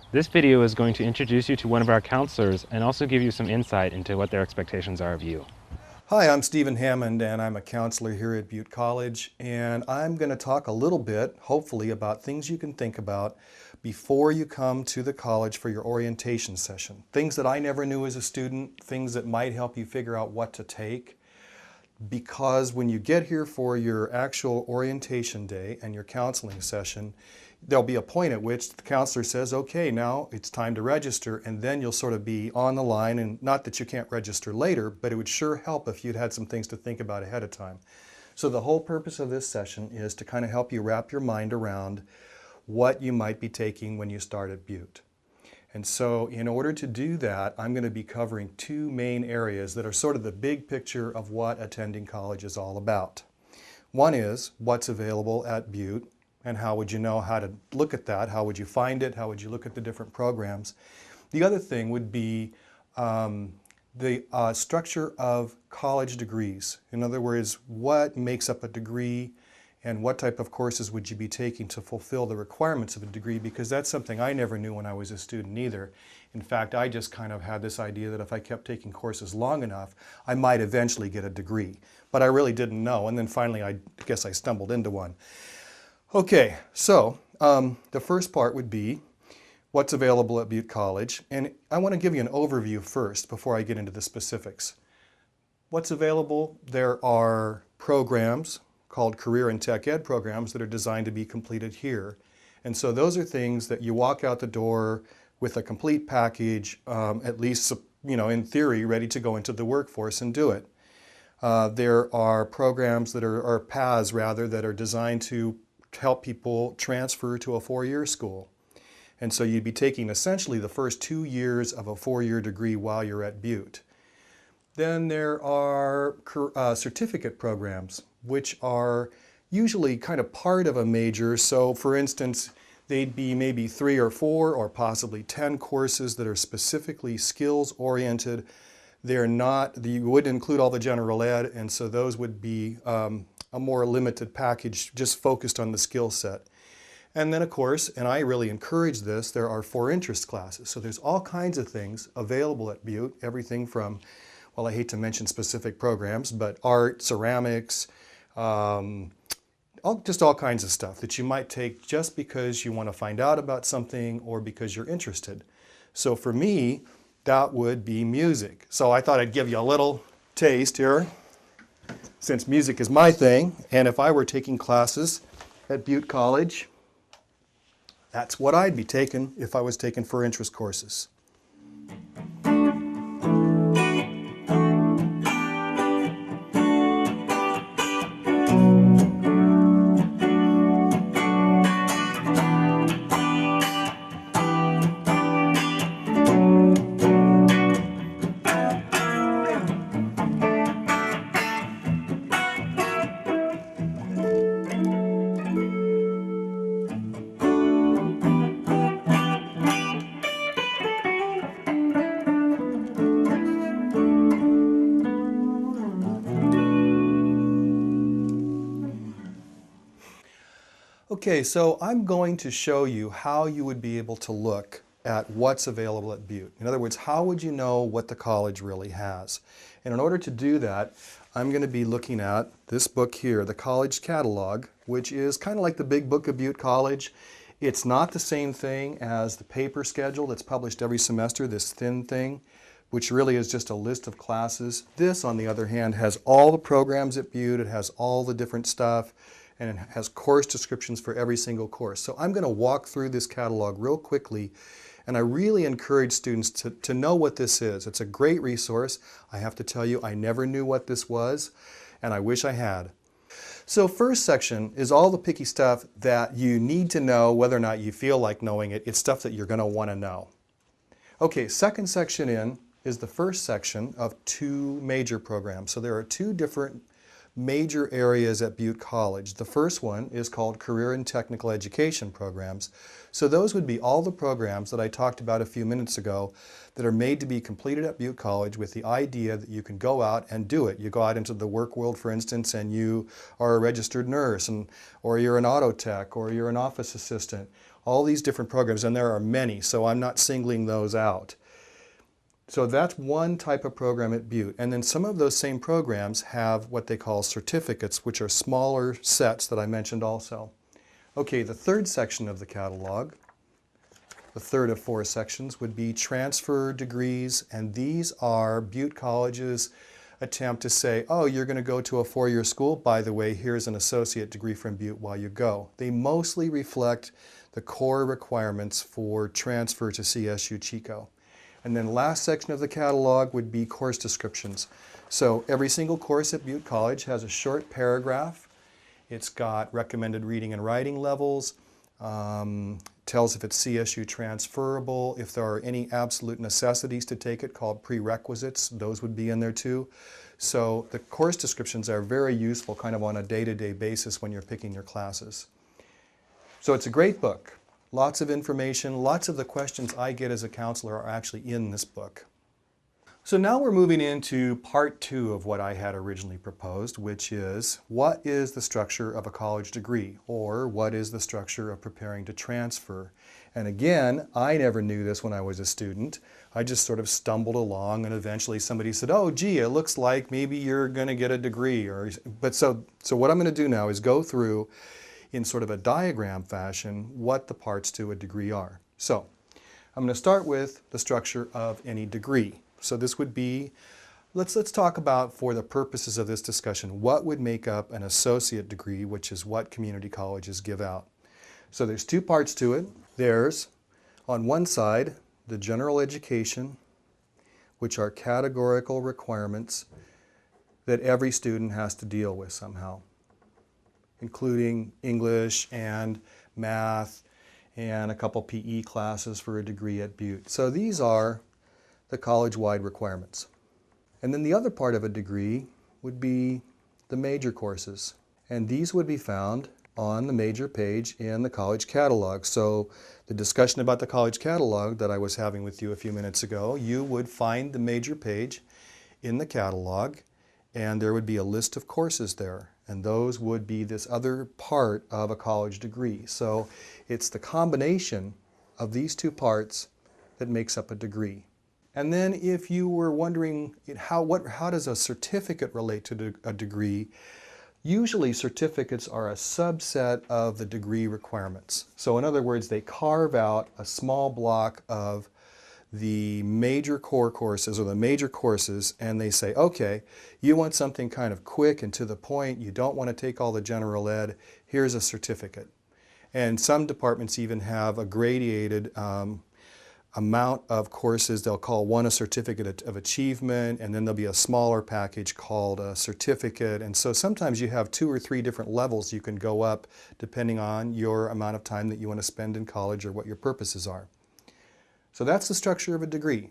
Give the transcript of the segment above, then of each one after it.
This video is going to introduce you to one of our counselors and also give you some insight into what their expectations are of you. Hi, I'm Stephen Hammond and I'm a counselor here at Butte College, and I'm going to talk a little bit, hopefully, about things you can think about before you come to the college for your orientation session. Things that I never knew as a student, things that might help you figure out what to take. Because when you get here for your actual orientation day and your counseling session, there'll be a point at which the counselor says, okay, now it's time to register, and then you'll sort of be on the line. And not that you can't register later, but it would sure help if you'd had some things to think about ahead of time. So the whole purpose of this session is to kind of help you wrap your mind around what you might be taking when you start at Butte. And so in order to do that, I'm going to be covering two main areas that are sort of the big picture of what attending college is all about. One is what's available at Butte, and how would you know how to look at that? How would you find it? How would you look at the different programs? The other thing would be the structure of college degrees. In other words, what makes up a degree and what type of courses would you be taking to fulfill the requirements of a degree, because that's something I never knew when I was a student either. In fact, I just kind of had this idea that if I kept taking courses long enough, I might eventually get a degree. But I really didn't know, and then finally I guess I stumbled into one. Okay, so the first part would be what's available at Butte College, and I want to give you an overview first before I get into the specifics. What's available? There are programs called career and tech ed programs that are designed to be completed here. And so those are things that you walk out the door with a complete package, at least, in theory, ready to go into the workforce and do it. There are programs that or paths rather, that are designed to help people transfer to a four-year school. And so you'd be taking essentially the first 2 years of a four-year degree while you're at Butte. Then there are certificate programs, which are usually kind of part of a major. So for instance, they'd be maybe 3 or 4 or possibly 10 courses that are specifically skills oriented. They're not, you wouldn't include all the general ed, and so those would be a more limited package just focused on the skill set. And then of course, and I really encourage this, there are 4 interest classes. So there's all kinds of things available at Butte, everything from, well, I hate to mention specific programs, but art, ceramics, just all kinds of stuff that you might take just because you want to find out about something or because you're interested. So for me, that would be music. So I thought I'd give you a little taste here, since music is my thing, and if I were taking classes at Butte College, that's what I'd be taking if I was taking 4 interest courses. Okay, so I'm going to show you how you would be able to look at what's available at Butte. In other words, how would you know what the college really has? And in order to do that, I'm going to be looking at this book here, the College Catalog, which is kind of like the big book of Butte College. It's not the same thing as the paper schedule that's published every semester, this thin thing, which really is just a list of classes. This, on the other hand, has all the programs at Butte, it has all the different stuff, and it has course descriptions for every single course. So I'm going to walk through this catalog real quickly, and I really encourage students to know what this is. It's a great resource. I have to tell you, I never knew what this was, and I wish I had. So first section is all the picky stuff that you need to know whether or not you feel like knowing it. It's stuff that you're going to want to know. Okay, second section in is the first section of 2 major programs. So there are 2 different major areas at Butte College. The first one is called Career and Technical Education Programs. So those would be all the programs that I talked about a few minutes ago that are made to be completed at Butte College with the idea that you can go out and do it. You go out into the work world, for instance, and you are a registered nurse, or you're an auto tech, or you're an office assistant. all these different programs, and there are many, so I'm not singling those out. So that's one type of program at Butte. And then some of those same programs have what they call certificates, which are smaller sets that I mentioned also. Okay, the third section of the catalog, the third of 4 sections, would be transfer degrees, and these are Butte College's attempt to say, oh, you're going to go to a 4-year school, by the way, here's an associate degree from Butte while you go. They mostly reflect the core requirements for transfer to CSU Chico. And then last section of the catalog would be course descriptions. So every single course at Butte College has a short paragraph. It's got recommended reading and writing levels, tells if it's CSU transferable, if there are any absolute necessities to take it called prerequisites, those would be in there too. So the course descriptions are very useful kind of on a day-to-day basis when you're picking your classes. So it's a great book. Lots of information, lots of the questions I get as a counselor are actually in this book. So now we're moving into part 2 of what I had originally proposed, which is what is the structure of a college degree, or what is the structure of preparing to transfer? And again, I never knew this when I was a student. I just sort of stumbled along, and eventually somebody said, oh gee, it looks like maybe you're going to get a degree. So what I'm going to do now is go through in sort of a diagram fashion what the parts to a degree are. So I'm going to start with the structure of any degree. So this would be, let's talk about, for the purposes of this discussion, what would make up an associate degree, which is what community colleges give out. So there's 2 parts to it. There's, on one side, the general education, which are categorical requirements that every student has to deal with somehow, including English and math and a couple PE classes for a degree at Butte. So these are the college-wide requirements. And then the other part of a degree would be the major courses. And these would be found on the major page in the college catalog. So the discussion about the college catalog that I was having with you a few minutes ago, you would find the major page in the catalog, and there would be a list of courses there. And those would be this other part of a college degree. So it's the combination of these 2 parts that makes up a degree. And then if you were wondering how does a certificate relate to a degree, usually certificates are a subset of the degree requirements. So in other words, they carve out a small block of the major core courses or the major courses, and they say, okay, you want something kind of quick and to the point, you don't want to take all the general ed, here's a certificate. And some departments even have a gradated amount of courses. They'll call one a certificate of achievement, and then there'll be a smaller package called a certificate. And so sometimes you have 2 or 3 different levels you can go up depending on your amount of time that you want to spend in college or what your purposes are. So that's the structure of a degree.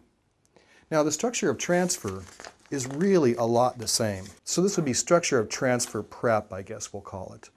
Now the structure of transfer is really a lot the same. So this would be structure of transfer prep, I guess we'll call it.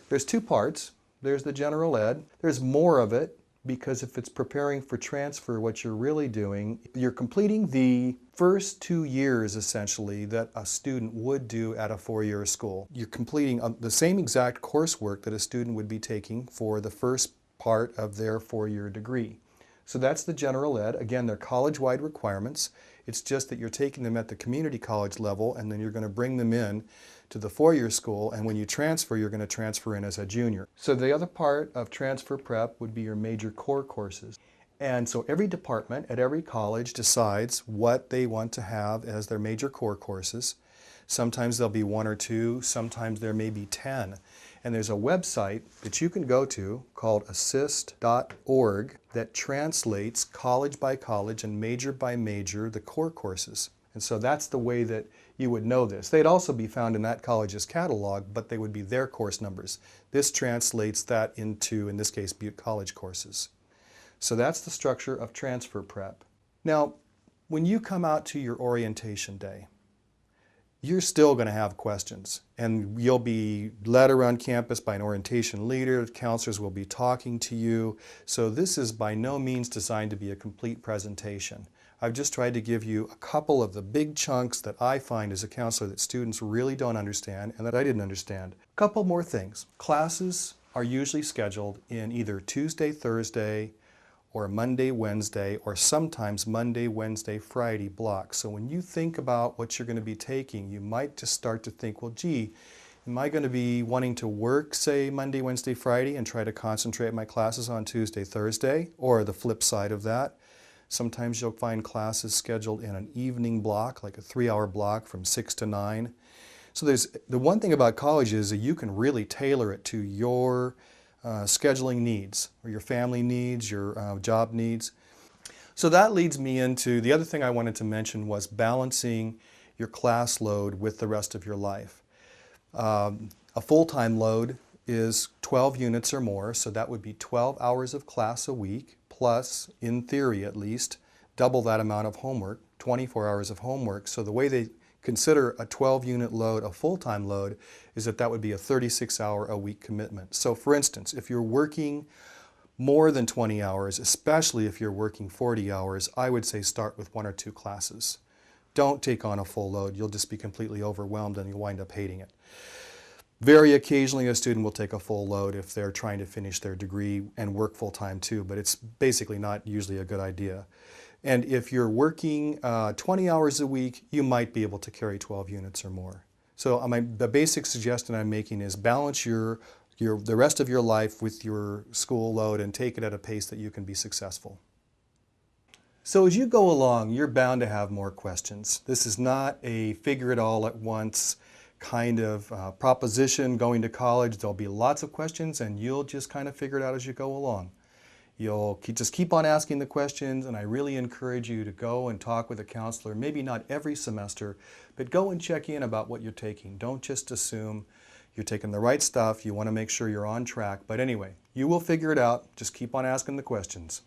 There's 2 parts. There's the general ed. There's more of it, because if it's preparing for transfer, what you're really doing, you're completing the first 2 years essentially that a student would do at a 4-year school. You're completing the same exact coursework that a student would be taking for the first part of their 4-year degree. So that's the general ed. Again, they're college-wide requirements. It's just that you're taking them at the community college level, and then you're going to bring them in to the 4-year school, and when you transfer, you're going to transfer in as a junior. So the other part of transfer prep would be your major core courses. And so every department at every college decides what they want to have as their major core courses. Sometimes there'll be 1 or 2, sometimes there may be 10. And there's a website that you can go to called assist.org that translates college by college and major by major the core courses. And so that's the way that you would know this. They'd also be found in that college's catalog, but they would be their course numbers. This translates that into, in this case, Butte College courses. So that's the structure of transfer prep. Now, when you come out to your orientation day, you're still going to have questions, and you'll be led around campus by an orientation leader. Counselors will be talking to you. So this is by no means designed to be a complete presentation. I've just tried to give you a couple of the big chunks that I find as a counselor that students really don't understand and that I didn't understand. A couple more things. Classes are usually scheduled in either Tuesday, Thursday, or Monday, Wednesday, or sometimes Monday, Wednesday, Friday blocks. So when you think about what you're going to be taking, you might just start to think, well, gee, am I going to be wanting to work, say, Monday, Wednesday, Friday, and try to concentrate my classes on Tuesday, Thursday, or the flip side of that? Sometimes you'll find classes scheduled in an evening block, like a 3-hour block from 6 to 9. So the one thing about college is that you can really tailor it to your scheduling needs, or your family needs, your job needs. So that leads me into the other thing I wanted to mention was balancing your class load with the rest of your life. A full-time load is 12 units or more, so that would be 12 hours of class a week, plus, in theory at least, double that amount of homework, 24 hours of homework. So the way they consider a 12-unit load a full-time load is that would be a 36-hour-a-week commitment. So for instance, if you're working more than 20 hours, especially if you're working 40 hours, I would say start with 1 or 2 classes. Don't take on a full load. You'll just be completely overwhelmed and you'll wind up hating it. Very occasionally a student will take a full load if they're trying to finish their degree and work full-time too, but it's basically not usually a good idea. And if you're working 20 hours a week, you might be able to carry 12 units or more. So the basic suggestion I'm making is balance the rest of your life with your school load and take it at a pace that you can be successful. So as you go along, you're bound to have more questions. This is not a figure it all at once kind of proposition going to college. There'll be lots of questions and you'll just kind of figure it out as you go along. You'll just keep on asking the questions, and I really encourage you to go and talk with a counselor, maybe not every semester, but go and check in about what you're taking. Don't just assume you're taking the right stuff. You want to make sure you're on track. But anyway, you will figure it out. Just keep on asking the questions.